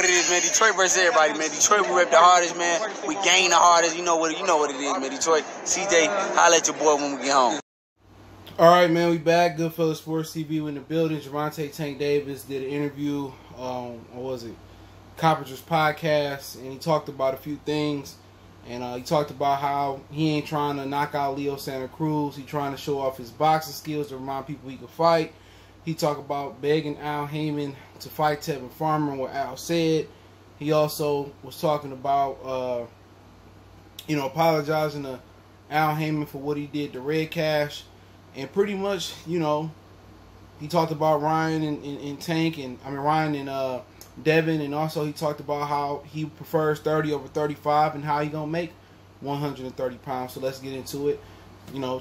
what it is, man. Detroit versus everybody, man. Detroit, we rep the hardest, man. We gain the hardest. You know what it is, man. Detroit, CJ, holla at your boy when we get home. All right, man, we back. Goodfellas Sports TV, we in the building. Gervonta Tank Davis did an interview on, what was it, Carpenter's podcast, and he talked about a few things. And he talked about how he ain't trying to knock out Leo Santa Cruz. He trying to show off his boxing skills to remind people he can fight. He talked about begging Al Haymon to fight Tevin Farmer and what Al said. He also was talking about, apologizing to Al Haymon for what he did to Redkach. And pretty much, he talked about Ryan and Tank, Ryan and Devin, and also he talked about how he prefers 30 over 35 and how he gonna make 130 pounds. So let's get into it.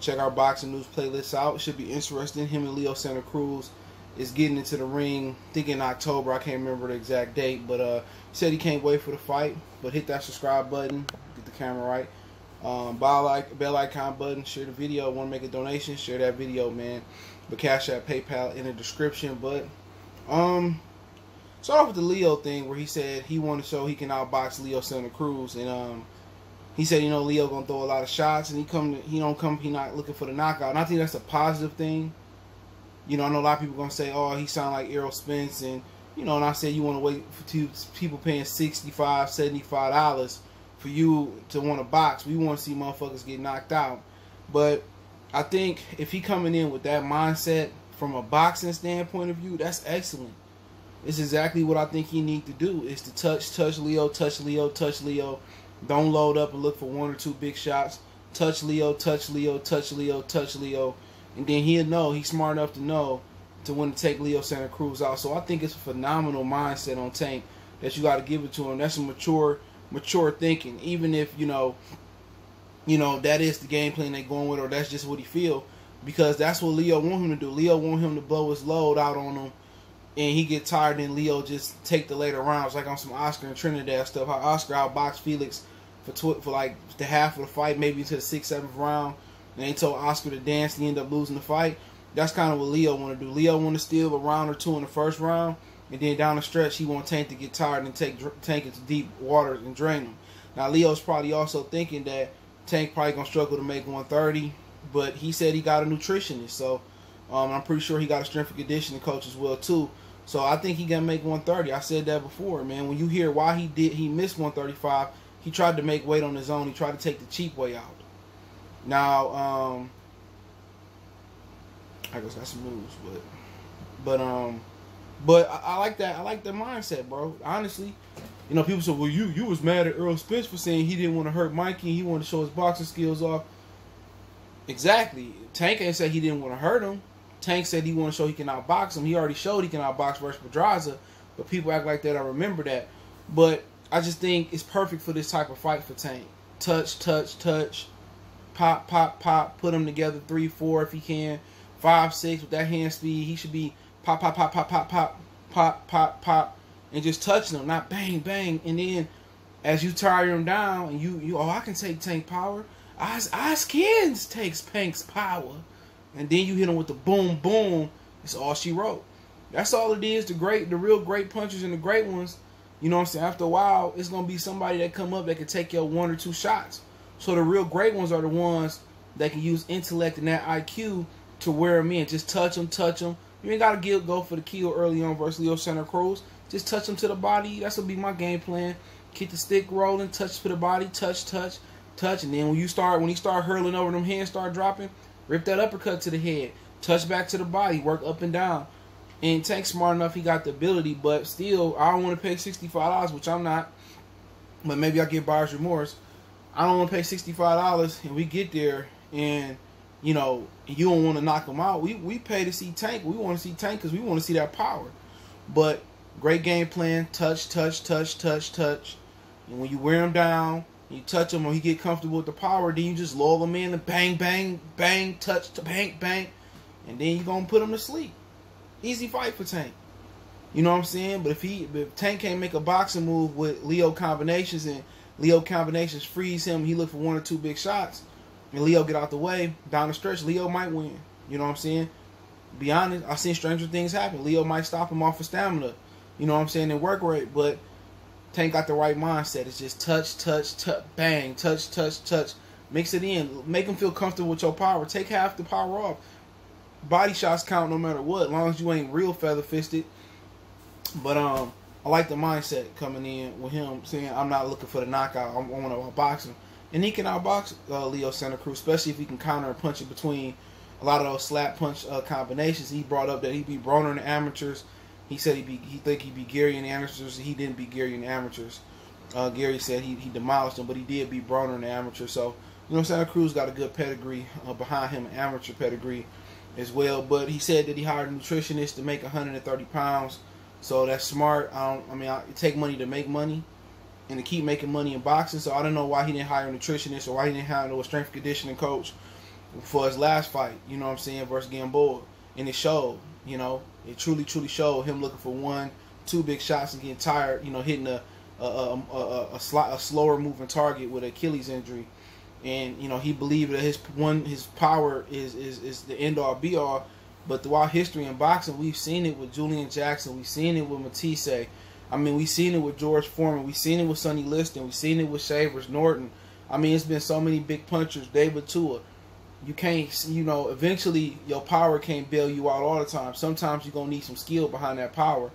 Check our boxing news playlists out. It should be interesting. Him and Leo Santa Cruz is getting into the ring, I think in October. I can't remember the exact date, but he said he can't wait for the fight. But hit that subscribe button, get the camera right. Bell icon button, share the video. Want to make a donation, share that video, man. But Cash App, PayPal in the description. But start off with the Leo thing where he said he wanted to show he can outbox Leo Santa Cruz, and he said, Leo gonna throw a lot of shots, and he not looking for the knockout. And I think that's a positive thing. I know a lot of people gonna say, oh, he sound like Errol Spence, and and I said you want to wait for people paying $65, $75 for you to want to box. We want to see motherfuckers get knocked out. But I think if he coming in with that mindset from a boxing standpoint of view, that's excellent. It's exactly what I think he need to do, is to touch Leo, touch Leo, touch Leo. Don't load up and look for one or two big shots. Touch Leo, touch Leo, touch Leo, touch Leo. And then he'll know, he's smart enough to know to when to take Leo Santa Cruz out. So I think it's a phenomenal mindset on Tank that you got to give it to him. That's a mature thinking. Even if, that is the game plan they're going with, or that's just what he feel. Because that's what Leo want him to do. Leo want him to blow his load out on him. And he get tired, and Leo just take the later rounds, like on some Oscar and Trinidad stuff. How Oscar outboxed Felix for like the half of the fight, maybe into the 6th, 7th round. And they told Oscar to dance, and he ended up losing the fight. That's kind of what Leo want to do. Leo want to steal a round or two in the first round, and then down the stretch, he want Tank to get tired and take Tank into deep waters and drain him. Now, Leo's probably also thinking that Tank probably going to struggle to make 130, but he said he got a nutritionist, so I'm pretty sure he got a strength and conditioning coach as well, too. So I think he gonna make 130. I said that before, man. When you hear why he missed 135, he tried to make weight on his own. He tried to take the cheap way out. Now, I guess that's some news, but I like that. I like that mindset, bro. Honestly, people say, well, you was mad at Errol Spence for saying he didn't want to hurt Mikey. He wanted to show his boxing skills off. Exactly. Tank ain't said he didn't want to hurt him. Tank said he want to show he can outbox him. He already showed he can outbox versus Pedraza, but people act like they don't remember that. But I just think it's perfect for this type of fight for Tank. Touch, touch, touch. Pop, pop, pop. Put them together 3, 4 if he can. 5, 6 with that hand speed. He should be pop, pop, pop, pop, pop, pop, pop, pop, pop, and just touching them, not bang, bang. And then as you tire him down, and you I can take Tank power. I skins takes Tank's power. And then you hit him with the boom, boom. It's all she wrote. That's all it is. The real great punchers and the great ones, you know what I'm saying? After a while, it's going to be somebody that come up that can take your 1 or 2 shots. So the real great ones are the ones that can use intellect and that IQ to wear them in. Just touch them, touch them. You ain't got to go for the kill early on versus Leo Santa Cruz. Just touch them to the body. That's going to be my game plan. Keep the stick rolling, touch to the body, touch, touch, touch. And then when he start hurling over, them hands start dropping, rip that uppercut to the head. Touch back to the body. Work up and down. And Tank's smart enough. He got the ability. But still, I don't want to pay $65, which I'm not. But maybe I'll get buyer's remorse. I don't want to pay $65 and we get there and, you don't want to knock him out. We pay to see Tank. We want to see Tank because we want to see that power. But great game plan. Touch, touch, touch, touch, touch. And when you wear him down, you touch him or he get comfortable with the power, then you just lull him in and bang, bang, bang, touch, bang, bang. And then you're going to put him to sleep. Easy fight for Tank. You know what I'm saying? But if Tank can't make a boxing move with Leo combinations and Leo combinations freeze him, he look for 1 or 2 big shots, and Leo get out the way, down the stretch, Leo might win. You know what I'm saying? Be honest, I've seen stranger things happen. Leo might stop him off of stamina. You know what I'm saying? And work rate. But Tank got the right mindset. It's just touch, bang, touch. Mix it in. Make him feel comfortable with your power. Take half the power off. Body shots count no matter what, as long as you ain't real feather fisted. But I like the mindset coming in with him saying, I'm not looking for the knockout. I want to box him. And he can outbox Leo Santa Cruz, especially if he can counter and punch it between a lot of those slap punch combinations. He brought up that he beat Broner in the amateurs. He said he think he beat Gary in the amateurs. He didn't beat Gary in the amateurs. Gary said he demolished him, but he did beat Broner in the amateurs. So, Santa Cruz got a good pedigree behind him, amateur pedigree as well. But he said that he hired a nutritionist to make 130 pounds. So that's smart. It take money to make money and to keep making money in boxing. So I don't know why he didn't hire a nutritionist or why he didn't hire a strength conditioning coach for his last fight, versus Gamboa. And it showed, it truly showed him looking for 1-2 big shots and getting tired, hitting a slower moving target with an Achilles injury. And, he believed that his power is the end all be all. But throughout history in boxing, we've seen it with Julian Jackson. We've seen it with Matisse. We've seen it with George Foreman. We've seen it with Sonny Liston. We've seen it with Shavers, Norton. It's been so many big punchers. David Tua. You can't, eventually your power can't bail you out all the time. Sometimes you're going to need some skill behind that power.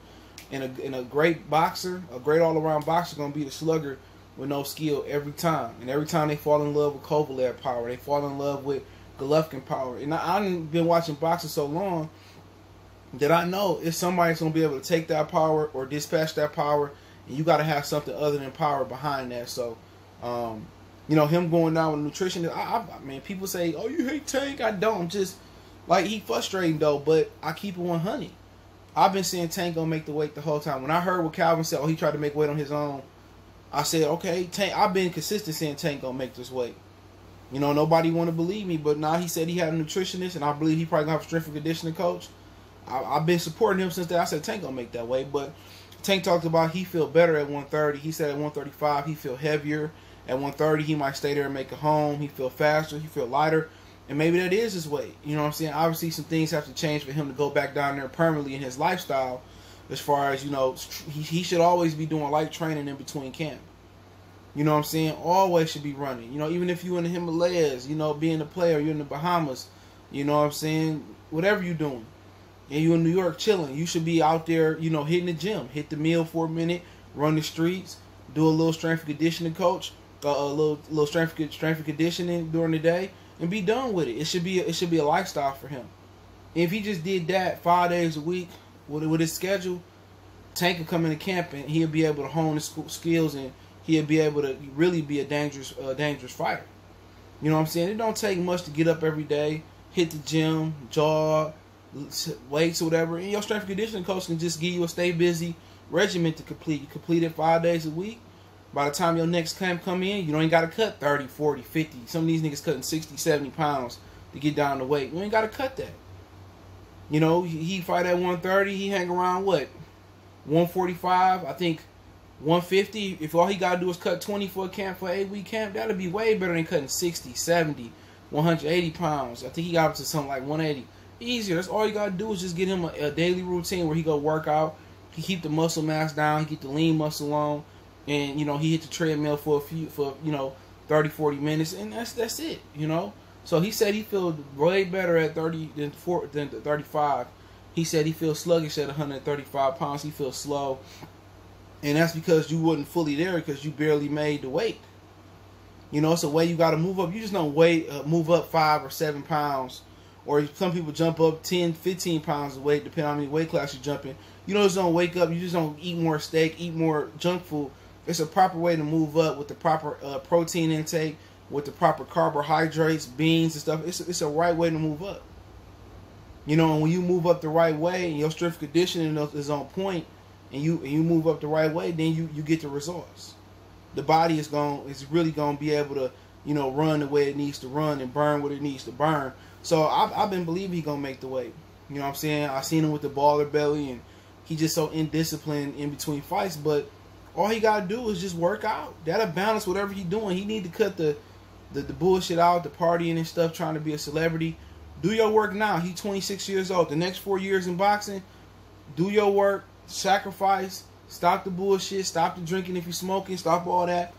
And a great boxer, a great all-around boxer, is going to be the slugger with no skill every time. And every time they fall in love with Kovalev power, they fall in love with Golovkin power. And I've been watching boxing so long that I know it's somebody that's going to be able to take that power or dispatch that power, and you got to have something other than power behind that. So, him going down with nutrition, people say, oh, you hate Tank. I don't. I'm just, he frustrating, though, but I keep it 100. I've been seeing Tank gonna make the weight the whole time. When I heard what Calvin said, he tried to make weight on his own, I said, okay, Tank. I've been consistent saying Tank gonna make this weight. Nobody want to believe me, but now he said he had a nutritionist, and I believe he probably gonna have a strength and conditioning coach. I've been supporting him since that. I said Tank gonna make that weight, but Tank talked about he feel better at 130. He said at 135 he feel heavier. At 130 he might stay there and make it home. He feel faster. He feel lighter, and maybe that is his weight. Obviously some things have to change for him to go back down there permanently in his lifestyle. As far as he should always be doing light training in between camp. Always should be running. Even if you in the Himalayas, being a player, you're in the Bahamas, whatever you're doing. And you in New York chilling, you should be out there, hitting the gym. Hit the meal for a minute, run the streets, do a little strength and conditioning coach, a little strength and conditioning during the day, and be done with it. It should be a lifestyle for him. If he just did that 5 days a week with his schedule, Tank could come into camp and he'll be able to hone his skills, and he'll be able to really be a dangerous fighter. It don't take much to get up every day, hit the gym, jog, weights or whatever, and your strength and conditioning coach can just give you a stay busy regimen to complete. You complete it 5 days a week. By the time your next camp come in, you ain't got to cut 30, 40, 50. Some of these niggas cutting 60, 70 pounds to get down the weight. You ain't got to cut that. He fight at 130. He hang around 145. I think 150. If all he got to do is cut 20 for a camp, for an 8-week camp, that'll be way better than cutting 60, 70, 180 pounds. I think he got up to something like 180. Easier. That's all you got to do is just get him a daily routine where he go work out. He keep the muscle mass down. He get the lean muscle on. And, he hit the treadmill for 30, 40 minutes, and that's it, So he said he feels way better at 30 than 35. He said he feels sluggish at 135 pounds. He feels slow. And that's because you wasn't fully there because you barely made the weight. It's a way you got to move up. You just don't move up 5 or 7 pounds. Or some people jump up 10, 15 pounds of weight, depending on how many weight class you're jumping. You just don't wake up. You just don't eat more steak, eat more junk food. It's a proper way to move up with the proper protein intake, with the proper carbohydrates, beans and stuff. It's a right way to move up. And when you move up the right way and your strength conditioning is on point, and you move up the right way, then you get the results. The body is really gonna be able to run the way it needs to run and burn what it needs to burn. So I've been believing he's gonna make the weight. I seen him with the baller belly, and he just so indisciplined in between fights, but all he got to do is just work out. That'll balance whatever he's doing. He need to cut the bullshit out, the partying and stuff, trying to be a celebrity. Do your work now. He's 26 years old. The next 4 years in boxing, do your work, sacrifice, Stop the bullshit. Stop the drinking if you're smoking. Stop all that.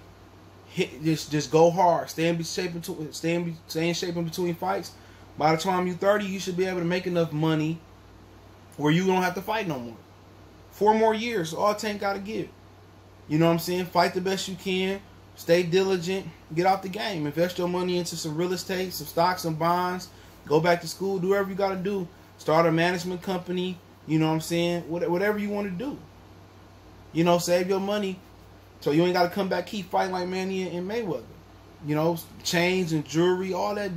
Just go hard. Stay in shape in between fights. By the time you're 30, you should be able to make enough money where you don't have to fight no more. 4 more years, all Tank got to give. You know what I'm saying? Fight the best you can. Stay diligent. Get out the game. Invest your money into some real estate, some stocks, some bonds. Go back to school. Do whatever you got to do. Start a management company. You know what I'm saying? Whatever you want to do. You know, save your money so you ain't got to come back, keep fighting like Manny and Mayweather. You know, chains and jewelry, all that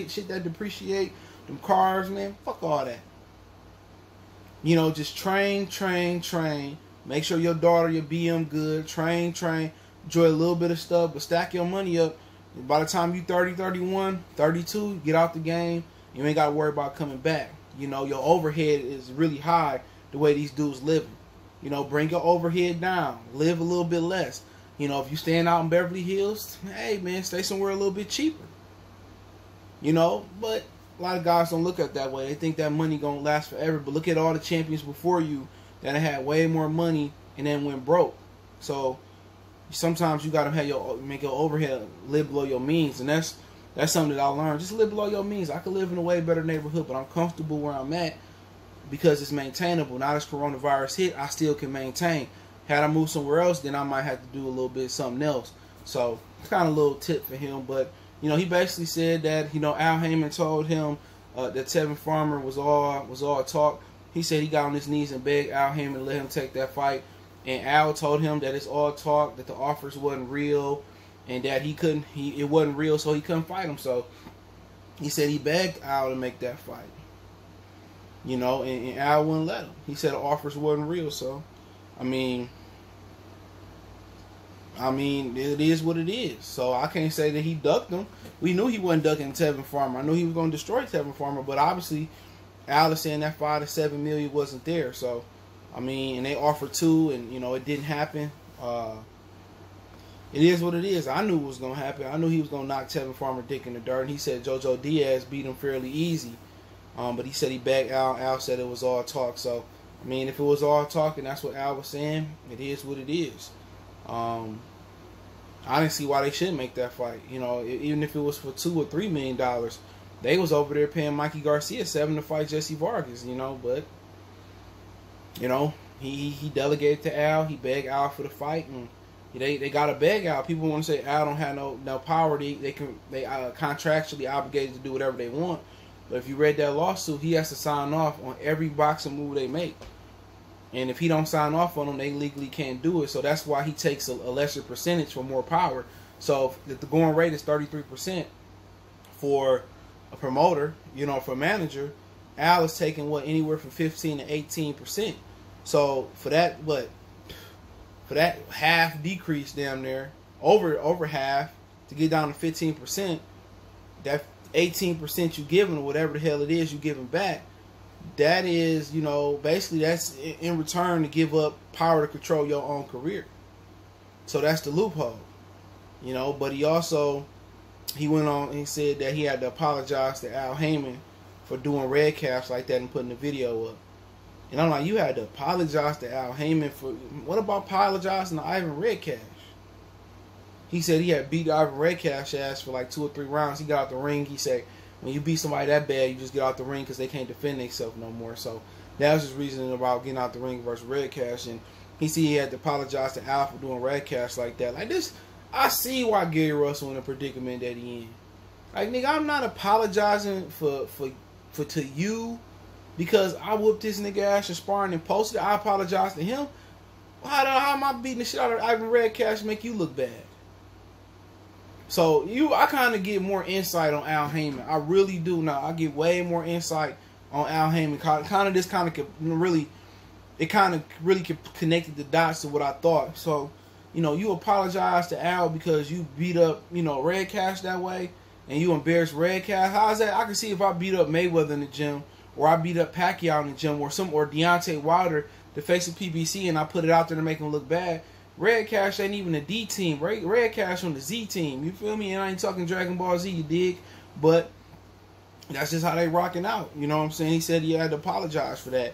shit that depreciate, them cars, man, fuck all that. You know, just train. Make sure your daughter, your BM good. Train. Enjoy a little bit of stuff, but stack your money up. By the time you 30, 31, 32, get out the game. You ain't got to worry about coming back. You know, your overhead is really high the way these dudes living. You know, bring your overhead down. Live a little bit less. You know, if you staying out in Beverly Hills, hey, man, stay somewhere a little bit cheaper. You know, but a lot of guys don't look at it that way. They think that money going to last forever. But look at all the champions before you that had way more money and then went broke. So sometimes you got to have make your overhead live below your means. And that's something that I learned. Just live below your means. I could live in a way better neighborhood, but I'm comfortable where I'm at because it's maintainable. Now this coronavirus hit, I still can maintain. Had I moved somewhere else, then I might have to do a little bit of something else. So it's kind of a little tip for him. But, you know, he basically said that, you know, Al Haymon told him that Tevin Farmer was all talk. He said he got on his knees and begged Al Haymon to let him take that fight. And Al told him that it's all talk, that the offers wasn't real, and that it wasn't real, so he couldn't fight him. So he said he begged Al to make that fight. You know, and Al wouldn't let him. He said the offers wasn't real, so I mean, it is what it is. So I can't say that he ducked him. We knew he wasn't ducking Tevin Farmer. I knew he was going to destroy Tevin Farmer, but obviously, Al is saying that $5 to $7 million wasn't there. So, I mean, and they offered $2 million, and you know it didn't happen. It is what it is. I knew it was going to happen. I knew he was going to knock Tevin Farmer dick in the dirt. And he said JoJo Diaz beat him fairly easy, but he said he begged Al. Al said it was all talk. So. I mean, if it was all talk and that's what Al was saying, it is what it is. I didn't see why they shouldn't make that fight. You know, even if it was for $2 or $3 million, they was over there paying Mikey Garcia $7 to fight Jesse Vargas. You know, but you know he delegated to Al. He begged Al for the fight, and they got to beg Al. People want to say Al don't have no power. They contractually obligated to do whatever they want. But if you read that lawsuit, he has to sign off on every boxing move they make. And if he don't sign off on them, they legally can't do it. So that's why he takes a lesser percentage for more power. So if the going rate is 33% for a promoter, you know, for a manager, Al is taking anywhere from 15 to 18%. So for that half decrease damn near, over half to get down to 15%, that 18% you giving, or whatever the hell it is you giving back, that is, you know, basically that's in return to give up power to control your own career. So that's the loophole, you know. But he went on and he said that he had to apologize to Al Haymon for doing Redkach like that and putting the video up. And I'm like, you had to apologize to Al Haymon for, what about apologizing to Ivan Redkach? He said he had beat Ivan Redkach's ass for like 2 or 3 rounds. He got out the ring. He said, when you beat somebody that bad, you just get out the ring because they can't defend themselves no more. So that was his reasoning about getting out the ring versus Redkach. And he said he had to apologize to Al for doing Redkach like that. Like this, I see why Gary Russell in the predicament that he in. Like, nigga, I'm not apologizing for to you because I whooped this nigga ass in sparring and posted it. I apologize to him. How am I beating the shit out of Ivan Redkach to make you look bad? So I kind of get more insight on Al Haymon. I really do now. I get way more insight on Al Haymon. It kind of really connected the dots to what I thought. So, you know, you apologize to Al because you beat up, you know, Redkach that way, and you embarrassed Redkach. How's that? I can see if I beat up Mayweather in the gym, or I beat up Pacquiao in the gym, or Deontay Wilder to face a PBC, and I put it out there to make him look bad. Redkach ain't even a D team. Redkach on the Z team. You feel me? And I ain't talking Dragon Ball Z, you dig? But that's just how they rocking out. You know what I'm saying? He said he had to apologize for that.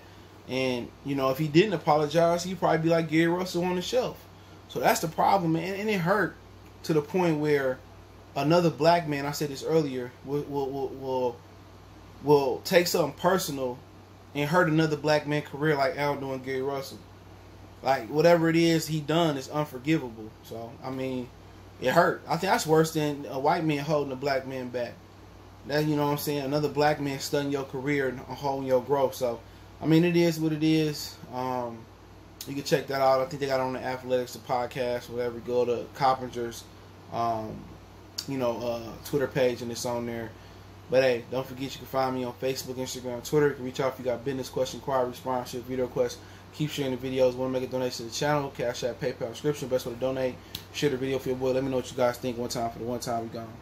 And, you know, if he didn't apologize, he'd probably be like Gary Russell on the shelf. So that's the problem, man. And it hurt to the point where another black man, I said this earlier, will take something personal and hurt another black man's career like Al doing Gary Russell. Like, whatever it is he done is unforgivable. So, I mean, it hurt. I think that's worse than a white man holding a black man back. That, you know what I'm saying? Another black man stunning your career and holding your growth. So, I mean, it is what it is. You can check that out. I think they got it on the Athletics, the podcast, whatever. Go to Coppinger's, Twitter page, and it's on there. But hey, don't forget you can find me on Facebook, Instagram, Twitter. You can reach out if you got business question, inquiry, sponsorship, video requests. Keep sharing the videos. Want to make a donation to the channel? Cash App, PayPal, description. Best way to donate. Share the video for your boy. Let me know what you guys think. One time for the one time we gone.